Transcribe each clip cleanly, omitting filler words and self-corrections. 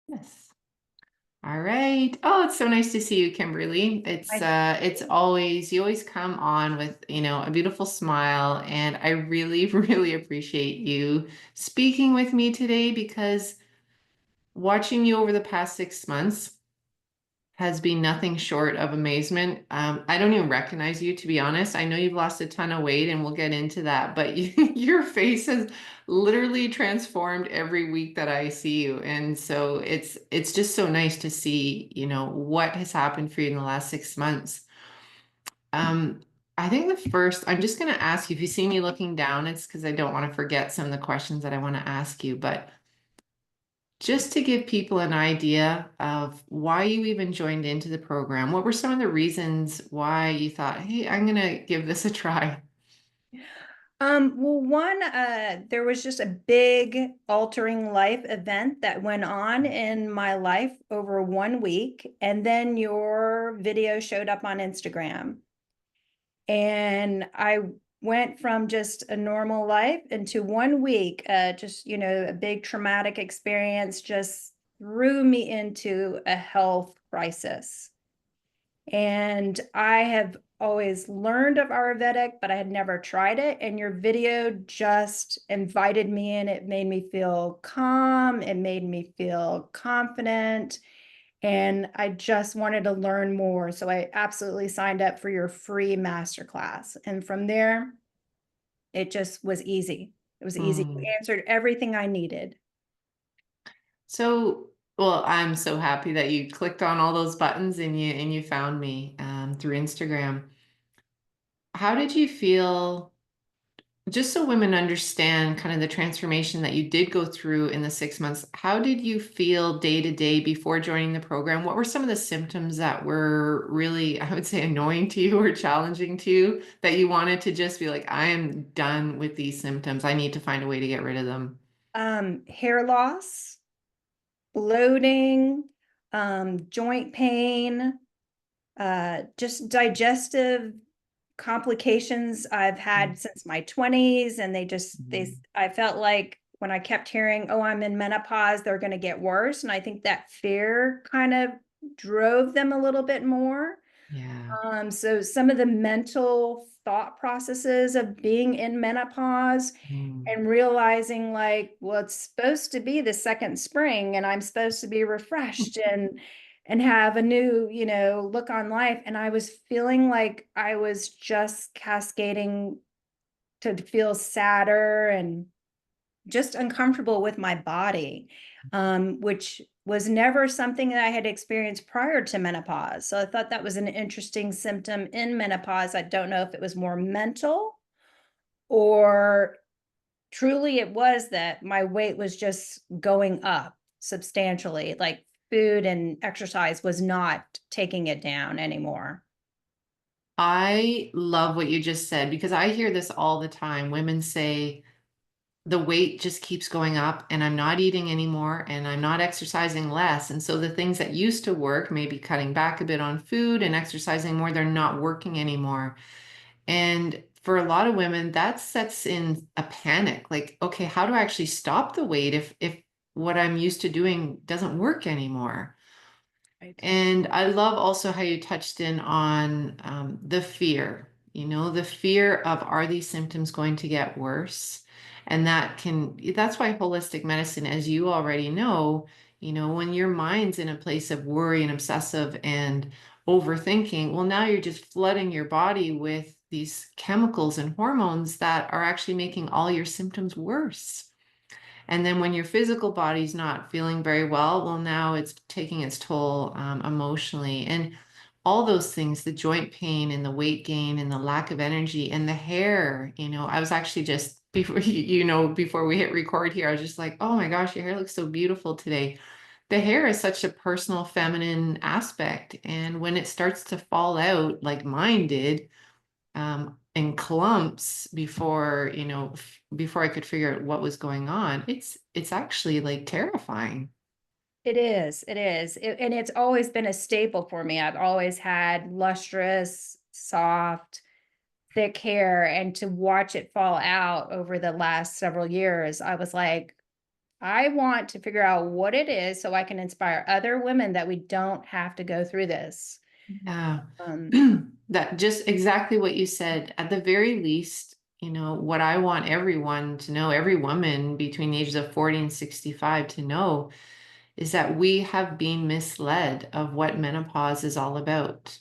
Yes. All right. Oh, it's so nice to see you, Kimberly. It's I, uh it's always you always come on with, a beautiful smile, and I really really appreciate you speaking with me today because watching you over the past 6 months has been nothing short of amazement. I don't even recognize you, to be honest. I know you've lost a ton of weight, and we'll get into that, but your face has literally transformed every week that I see you. And so it's just so nice to see, what has happened for you in the last 6 months. Um, I think I'm just going to ask you, if you see me looking down, it's because I don't want to forget some of the questions that I want to ask you, but just to give people an idea of why you even joined into the program, what were some of the reasons why you thought, hey, I'm going to give this a try? well, there was just a big altering life event that went on in my life over 1 week, and then your video showed up on Instagram. And I went from just a normal life into 1 week, a big traumatic experience just threw me into a health crisis. And I have always learned of Ayurvedic, but I had never tried it. And your video just invited me in. It made me feel calm. It made me feel confident. And I just wanted to learn more. So I absolutely signed up for your free masterclass. And from there, it just was easy. It was easy. You Hmm. answered everything I needed. So, well, I'm so happy that you clicked on all those buttons and you found me through Instagram. How did you feel? Just so women understand kind of the transformation that you did go through in the 6 months, how did you feel day to day before joining the program? What were some of the symptoms that were really, I would say, annoying to you or challenging to you that you wanted to just be like, I am done with these symptoms. I need to find a way to get rid of them. Hair loss, bloating, joint pain, just digestive complications I've had since my 20s. And Mhm. I felt like when I kept hearing, oh, I'm in menopause, they're going to get worse. And I think that fear kind of drove them a little bit more. Yeah. So some of the mental thought processes of being in menopause Mm. and realizing like, well, it's supposed to be the second spring and I'm supposed to be refreshed and have a new, look on life. And I was feeling like I was just cascading to feel sadder and just uncomfortable with my body, which was never something that I had experienced prior to menopause. So I thought that was an interesting symptom in menopause. I don't know if it was more mental or truly it was that my weight was just going up substantially. Like food and exercise was not taking it down anymore. I love what you just said because I hear this all the time. Women say, the weight just keeps going up and I'm not eating anymore and I'm not exercising less. And so the things that used to work, maybe cutting back a bit on food and exercising more, they're not working anymore. And for a lot of women, that sets in a panic. Like, okay, how do I actually stop the weight if what I'm used to doing doesn't work anymore? Right. And I love also how you touched in on the fear, the fear of, are these symptoms going to get worse? And that's why holistic medicine, as you already know, when your mind's in a place of worry and obsessive and overthinking, well, now you're just flooding your body with these chemicals and hormones that are actually making all your symptoms worse. And then when your physical body's not feeling very well, now it's taking its toll emotionally. And all those things, the joint pain and the weight gain and the lack of energy and the hair, I was actually just before before we hit record here, I was just like, oh my gosh, your hair looks so beautiful today. The hair is such a personal feminine aspect. And when it starts to fall out like mine did, in clumps before I could figure out what was going on. It's actually like terrifying. It is. It is. And it's always been a staple for me. I've always had lustrous, soft, thick hair. And to watch it fall out over the last several years, I was like, I want to figure out what it is so I can inspire other women that we don't have to go through this. Yeah. Um, That just exactly what you said. At the very least, what I want everyone to know, every woman between the ages of 40 and 65 to know is that we have been misled of what menopause is all about.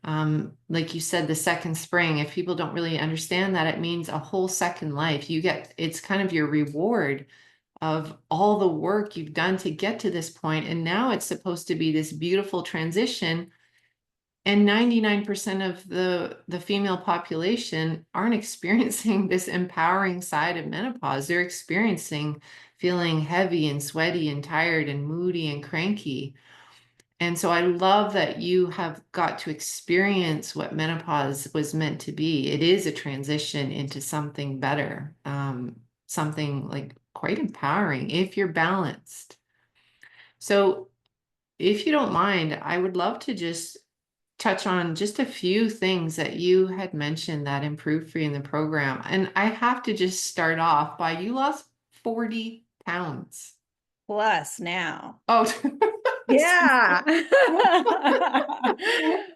Like you said, the second spring, if people don't really understand that, it means a whole second life. It's kind of your reward of all the work you've done to get to this point, and now it's supposed to be this beautiful transition. And 99% of the female population aren't experiencing this empowering side of menopause. They're experiencing feeling heavy and sweaty and tired and moody and cranky. And so I love that you have got to experience what menopause was meant to be. It is a transition into something better, something like quite empowering if you're balanced. So, if you don't mind, I would love to just touch on just a few things that you had mentioned that improved for you in the program. And I have to just start off by you lost 40 pounds. plus now. Oh, Yeah.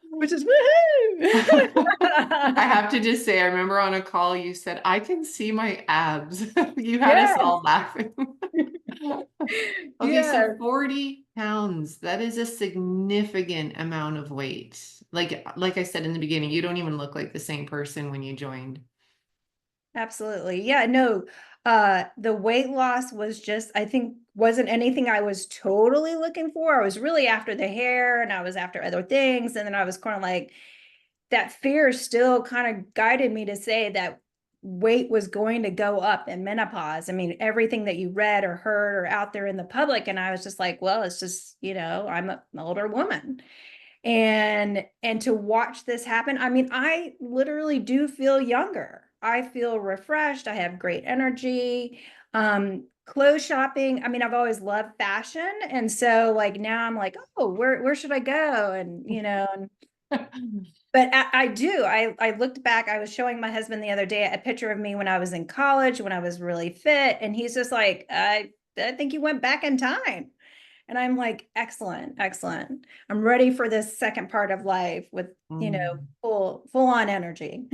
Which is woohoo. I have to just say, I remember on a call you said, I can see my abs. You had us Yes. all laughing. Okay, so Yes. 40 pounds, that is a significant amount of weight. Like I said in the beginning, you don't even look like the same person when you joined. Absolutely. Yeah, no. The weight loss was just, I think, wasn't anything I was totally looking for. I was really after the hair and I was after other things. And then I was kind of like, that fear still kind of guided me to say that weight was going to go up in menopause. I mean, everything that you read or heard or out there in the public. And I was just like, well, it's just, I'm an older woman. And to watch this happen, I mean, I literally do feel younger. I feel refreshed. I have great energy. Clothes shopping, I mean, I've always loved fashion, and so like now I'm like, oh, where should I go? And but I do. I looked back. I was showing my husband the other day a picture of me when I was in college, when I was really fit, and he's just like, I think you went back in time. And I'm like, excellent, excellent. I'm ready for this second part of life with, Mm. full on energy.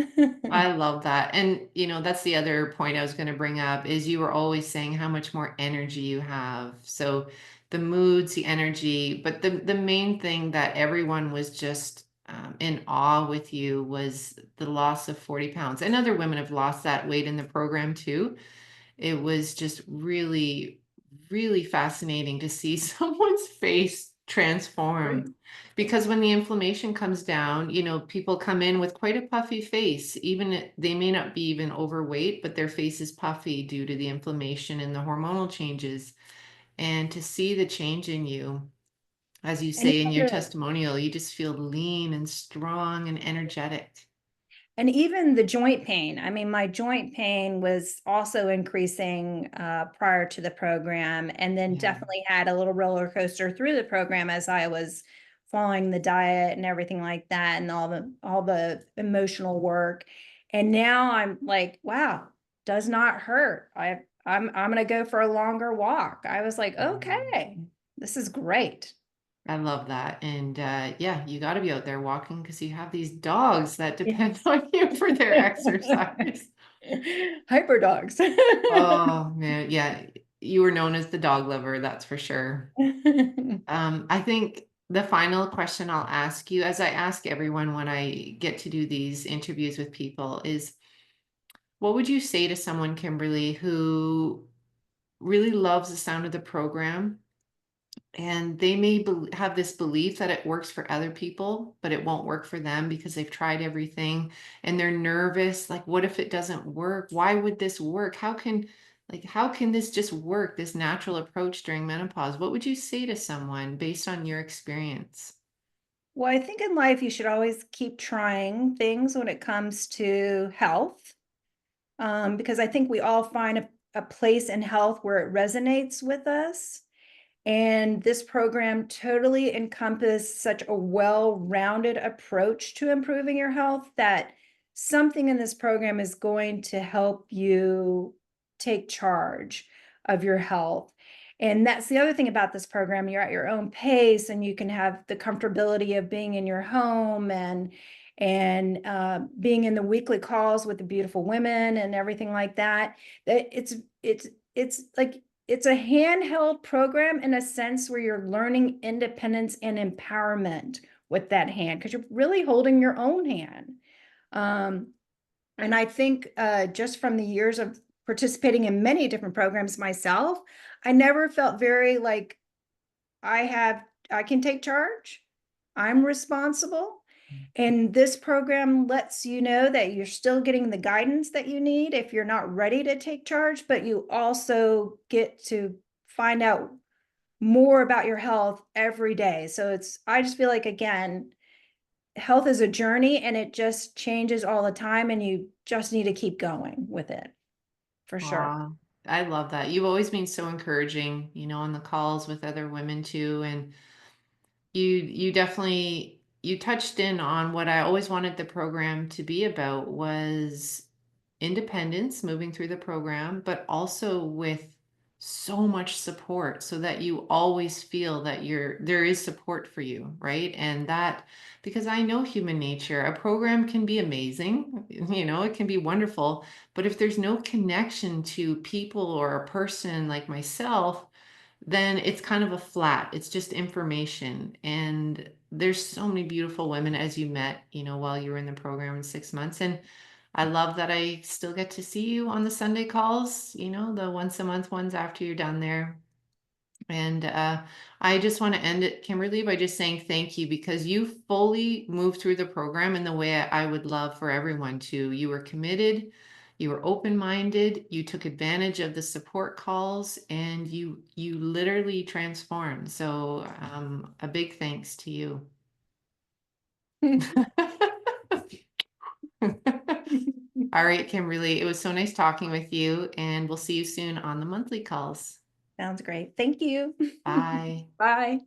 I love that. And that's the other point I was going to bring up is you were always saying how much more energy you have. So the moods, the energy, but the main thing that everyone was just in awe with you was the loss of 40 pounds. And other women have lost that weight in the program too. It was just really, really fascinating to see someone's face transform. Great. Because when the inflammation comes down, people come in with quite a puffy face. They may not be even overweight, but their face is puffy due to the inflammation and the hormonal changes. And to see the change in you, as you And say in even your the testimonial, you just feel lean and strong and energetic. And even the joint pain. I mean, my joint pain was also increasing prior to the program, and then Yeah. definitely had a little roller coaster through the program as I was following the diet and everything like that, and all the emotional work. And now I'm like, wow, does not hurt. I'm gonna go for a longer walk. I was like, Mm. okay, this is great. I love that. And yeah, you got to be out there walking because you have these dogs that depend Yes. on you for their exercise. Hyper dogs. Oh man, yeah, you were known as the dog lover, that's for sure. I think the final question I'll ask you, as I ask everyone when I get to do these interviews with people, is what would you say to someone, Kimberly, who really loves the sound of the program? And they may have this belief that it works for other people, but it won't work for them because they've tried everything and they're nervous. Like, what if it doesn't work? Why would this work? How can this just work, this natural approach during menopause? What would you say to someone based on your experience? Well, I think in life you should always keep trying things when it comes to health, because I think we all find a place in health where it resonates with us. And this program totally encompassed such a well-rounded approach to improving your health that something in this program is going to help you take charge of your health. And that's the other thing about this program. You're at your own pace and you can have the comfortability of being in your home and being in the weekly calls with the beautiful women and everything like that. That it's like it's a handheld program in a sense where you're learning independence and empowerment with that hand because you're really holding your own hand. Um, and I think just from the years of participating in many different programs myself, I never felt very like I can take charge. I'm responsible. And this program lets you know that you're still getting the guidance that you need if you're not ready to take charge, but you also get to find out more about your health every day. So I just feel like, again, health is a journey and it just changes all the time, and you just need to keep going with it for sure. Aw, I love that. You've always been so encouraging, on the calls with other women too. And you definitely you touched in on what I always wanted the program to be about was independence moving through the program, but also with so much support so that you always feel that there is support for you, right? And that because I know human nature, a program can be amazing, it can be wonderful, but if there's no connection to people or a person like myself, then it's kind of a flat. It's just information. And there's so many beautiful women as you met, while you were in the program in 6 months. And I love that I still get to see you on the Sunday calls, the once a month ones after you're done there. And I just want to end it, Kimberly, by just saying thank you because you fully moved through the program in the way I would love for everyone to. You were committed, you were open-minded, you took advantage of the support calls, and you literally transformed. So a big thanks to you. All right, Kimberly, it was so nice talking with you, and we'll see you soon on the monthly calls. Sounds great. Thank you. Bye. Bye.